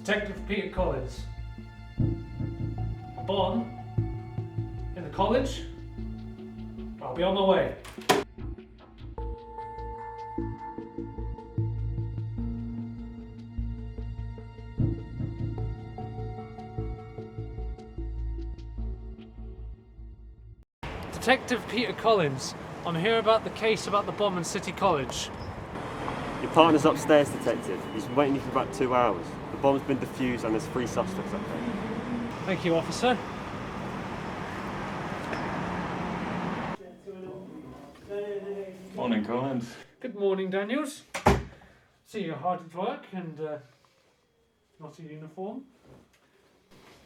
Detective Peter Collins. A bomb? In the college? I'll be on my way. Detective Peter Collins. I'm here about the case about the bomb in City College. Your partner's upstairs, Detective. He's been waiting for about 2 hours. The bomb's been defused and there's 3 suspects up there. Thank you, officer. Morning, Collins. Good morning, Daniels. See you're hard at work and not in uniform.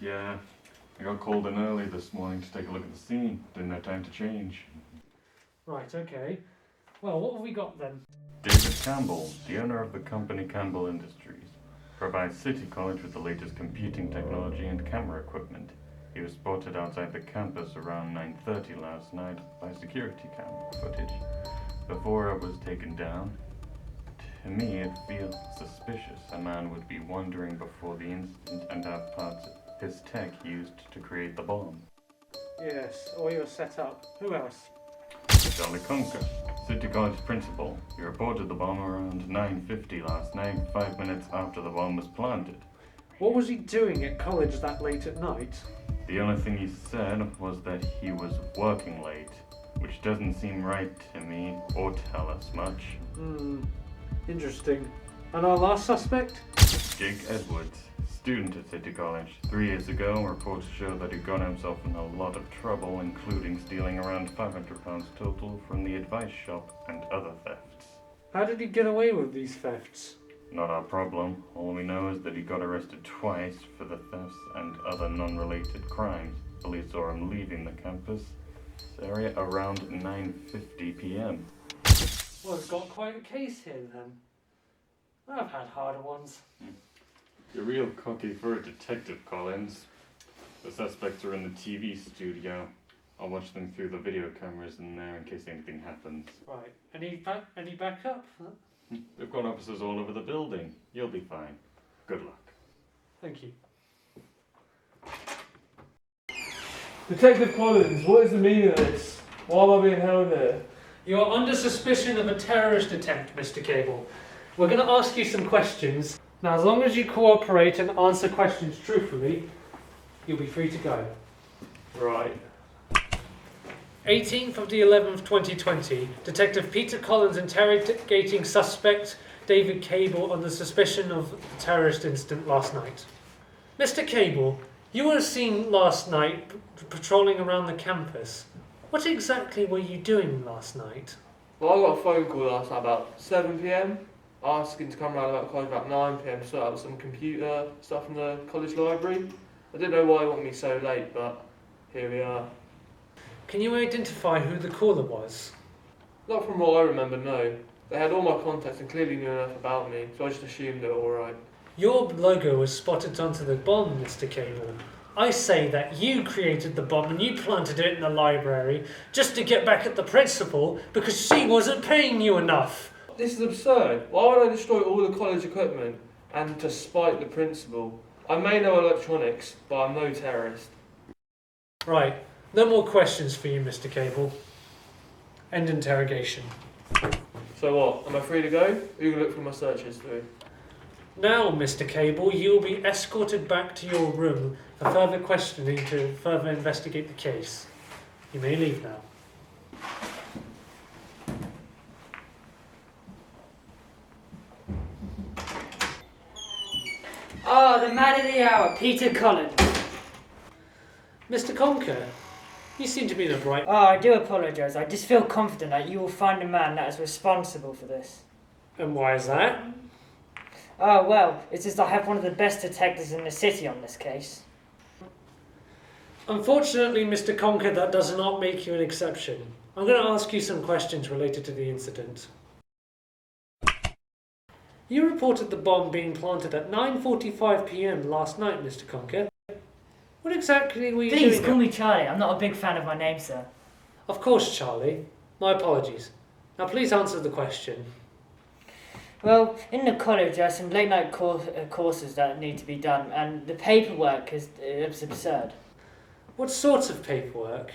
Yeah, I got called in early this morning to take a look at the scene. Didn't have time to change. Right, okay. Well, what have we got then? David Campbell, the owner of the company Campbell Industries, provides City College with the latest computing technology and camera equipment. He was spotted outside the campus around 9:30 last night by security camera footage. Before it was taken down, to me it feels suspicious. A man would be wandering before the incident and have parts of his tech used to create the bomb. Yes, or you're set up. Who else? Charlie Conker, City College principal. He reported the bomb around 9:50 last night, 5 minutes after the bomb was planted. What was he doing at college that late at night? The only thing he said was that he was working late, which doesn't seem right to me or tell us much. Interesting. And our last suspect? Jake Edwards, student at City College. 3 years ago, reports show that he got himself in a lot of trouble, including stealing around £500 total from the advice shop and other thefts. How did he get away with these thefts? Not our problem. All we know is that he got arrested twice for the thefts and other non-related crimes. Police saw him leaving the campus area around 9:50 p.m. Well, it's got quite a case here then. I've had harder ones. You're real cocky for a detective, Collins. The suspects are in the TV studio. I'll watch them through the video cameras in there in case anything happens. Right. Any backup? Huh? They've got officers all over the building. You'll be fine. Good luck. Thank you. Detective Collins, what is the meaning of this? Why am I being held here? You are under suspicion of a terrorist attempt, Mr. Cable. We're going to ask you some questions. Now, as long as you cooperate and answer questions truthfully, you'll be free to go. Right. 18th of the 11th, 2020, Detective Peter Collins interrogating suspect David Cable on the suspicion of the terrorist incident last night. Mr. Cable, you were seen last night patrolling around the campus. What exactly were you doing last night? Well, I got a phone call last night about 7 p.m. asking to come round about college about 9 p.m. to sort out some computer stuff in the college library. I didn't know why they wanted me so late, but here we are. Can you identify who the caller was? Not from what I remember, no. They had all my contacts and clearly knew enough about me, so I just assumed they were alright. Your logo was spotted onto the bomb, Mr. Cable. I say that you created the bomb and you planted it in the library just to get back at the principal because she wasn't paying you enough. This is absurd. Why would I destroy all the college equipment and to spite the principal? I may know electronics, but I'm no terrorist. Right, no more questions for you, Mr. Cable. End interrogation. So what, am I free to go? You can look through my search history. Now, Mr. Cable, you will be escorted back to your room for further questioning to further investigate the case. You may leave now. Oh, the man of the hour, Peter Collins. Mr. Conker, you seem to be in a bright... Oh, I do apologise. I just feel confident that you will find a man that is responsible for this. And why is that? Oh, well, it's just I have one of the best detectives in the city on this case. Unfortunately, Mr. Conker, that does not make you an exception. I'm going to ask you some questions related to the incident. You reported the bomb being planted at 9:45 p.m. last night, Mr. Conker. What exactly were you doing? Please call me Charlie. I'm not a big fan of my name, sir. Of course, Charlie. My apologies. Now please answer the question. Well, in the college there are some late night courses that need to be done, and the paperwork is it's absurd. What sort of paperwork?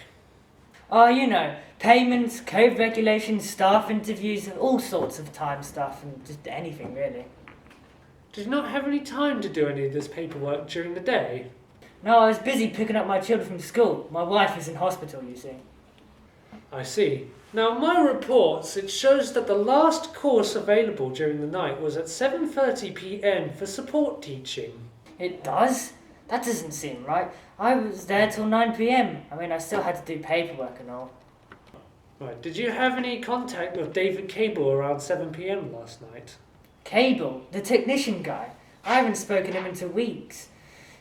Oh, you know, payments, code regulations, staff interviews, all sorts of time stuff, and just anything really. Did you not have any time to do any of this paperwork during the day? No, I was busy picking up my children from school. My wife is in hospital, you see. I see. Now, in my reports, it shows that the last course available during the night was at 7:30 p.m. for support teaching. It does? That doesn't seem right. I was there till 9 p.m. I mean, I still had to do paperwork and all. Right. Did you have any contact with David Cable around 7 p.m. last night? Cable, the technician guy. I haven't spoken to him in 2 weeks.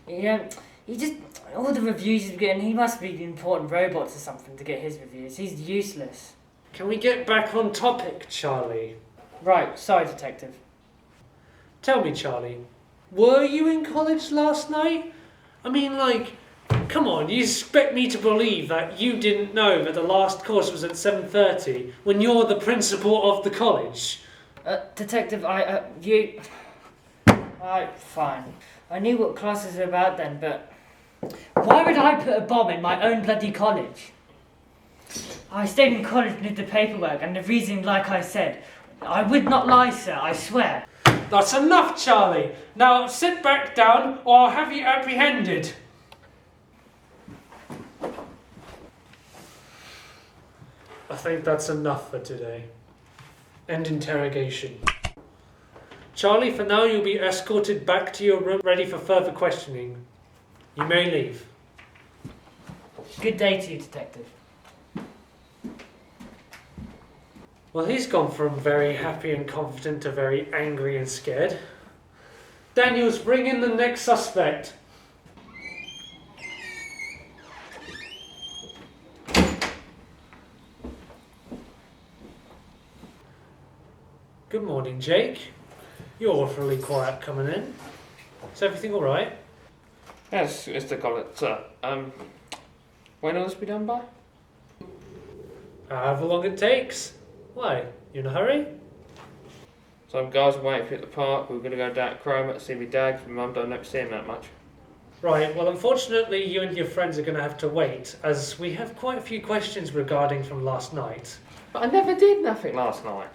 You know, he just... all the reviews he's getting, he must be important robots or something to get his reviews. He's useless. Can we get back on topic, Charlie? Right, sorry, detective. Tell me, Charlie, were you in college last night? I mean, like, come on, you expect me to believe that you didn't know that the last course was at 7:30 when you're the principal of the college? Detective, Alright, fine. I knew what classes were about then, but... why would I put a bomb in my own bloody college? I stayed in college and did the paperwork, and the reason, like I said, I would not lie, sir, I swear. That's enough, Charlie. Now sit back down or I'll have you apprehended. I think that's enough for today. End interrogation. Charlie, for now you'll be escorted back to your room ready for further questioning. You may leave. Good day to you, detective. Well, he's gone from very happy and confident to very angry and scared. Daniels, bring in the next suspect. Good morning, Jake. You're awfully quiet coming in. Is everything all right? Yes, Mr. Collins, sir. When will this be done by? However long it takes. Why? You in a hurry? Some guys are waiting for you at the park. We were going to go down to Cromer to see my dad, because my mum don't let me see him that much. Right, well, unfortunately, you and your friends are going to have to wait, as we have quite a few questions regarding from last night. But I never did nothing last night.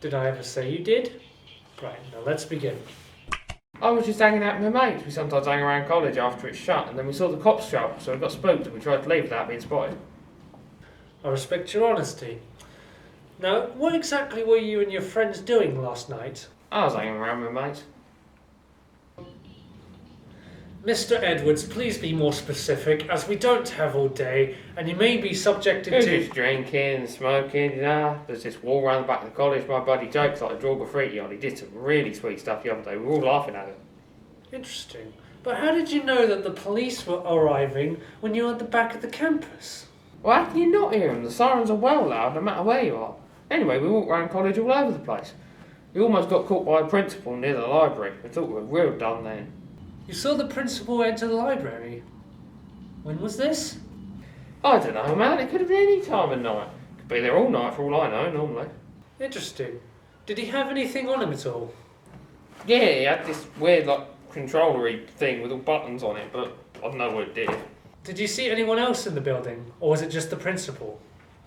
Did I ever say you did? Right, now let's begin. I was just hanging out with my mates. We sometimes hang around college after it's shut, and then we saw the cops show up, so we got spooked and we tried to leave without being spotted. I respect your honesty. Now, what exactly were you and your friends doing last night? I was hanging around with my mates. Mr. Edwards, please be more specific, as we don't have all day, and you may be subjected We were to... just drinking, smoking, you know. There's this wall around the back of the college. My buddy Jake started to draw graffiti on. He did some really sweet stuff the other day. We were all laughing at it. Interesting. But how did you know that the police were arriving when you were at the back of the campus? Well, how can you not hear them? The sirens are well loud no matter where you are. Anyway, we walked around college all over the place. We almost got caught by a principal near the library. We thought we were real done then. You saw the principal enter the library. When was this? I don't know, man. It could have been any time of night. Could be there all night for all I know, normally. Interesting. Did he have anything on him at all? Yeah, he had this weird, controller-y thing with all buttons on it, but I don't know what it did. Did you see anyone else in the building, or was it just the principal?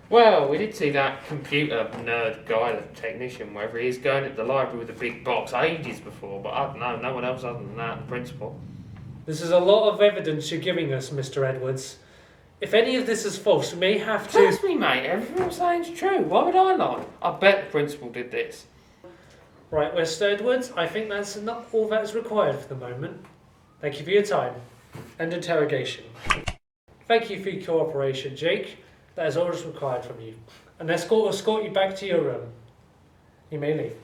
Well, we did see that computer nerd guy, the technician, wherever he is, going at the library with a big box ages before, but I don't know, no one else other than that, the principal. This is a lot of evidence you're giving us, Mr. Edwards. If any of this is false, we may have to... Trust me, mate, everything I'm saying's true. Why would I lie? I bet the principal did this. Right, Mr. Edwards, I think that's not all that is required for the moment. Thank you for your time. End interrogation. Thank you for your cooperation, Jake. That is all that's required from you. An escort will escort you back to your room. You may leave.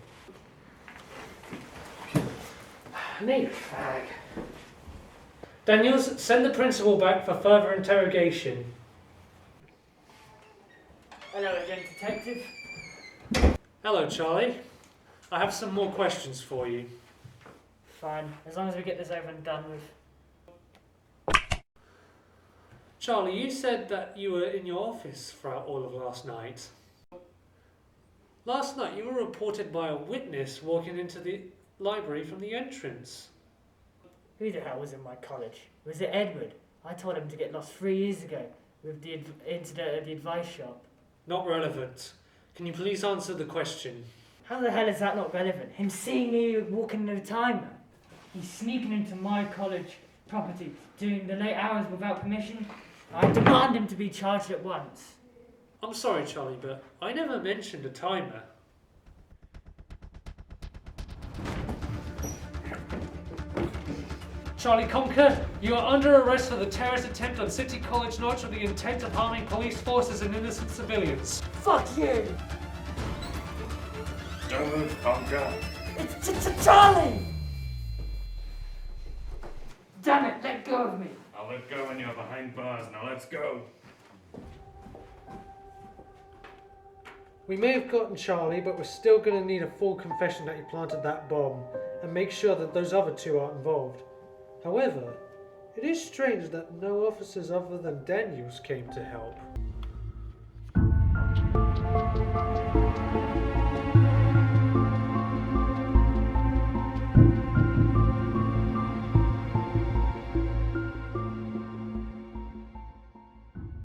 I need a fag. Daniels, send the principal back for further interrogation. Hello again, detective. Hello, Charlie. I have some more questions for you. Fine, as long as we get this over and done with. Charlie, you said that you were in your office throughout all of last night. Last night you were reported by a witness walking into the library from the entrance. Who the hell was in my college? Was it Edward? I told him to get lost 3 years ago with the incident at the advice shop. Not relevant. Can you please answer the question? How the hell is that not relevant? Him seeing me walking in a timer. He's sneaking into my college property, doing the late hours without permission. I demand him to be charged at once. I'm sorry, Charlie, but I never mentioned a timer. Charlie Conker, you are under arrest for the terrorist attempt on City College Norwich with the intent of harming police forces and innocent civilians. Fuck you! Don't move, Conker. It's Charlie! Damn it, let go of me. I'll let go when you're behind bars. Now let's go. We may have gotten Charlie, but we're still going to need a full confession that you planted that bomb, and make sure that those other two aren't involved. However, it is strange that no officers other than Daniels came to help.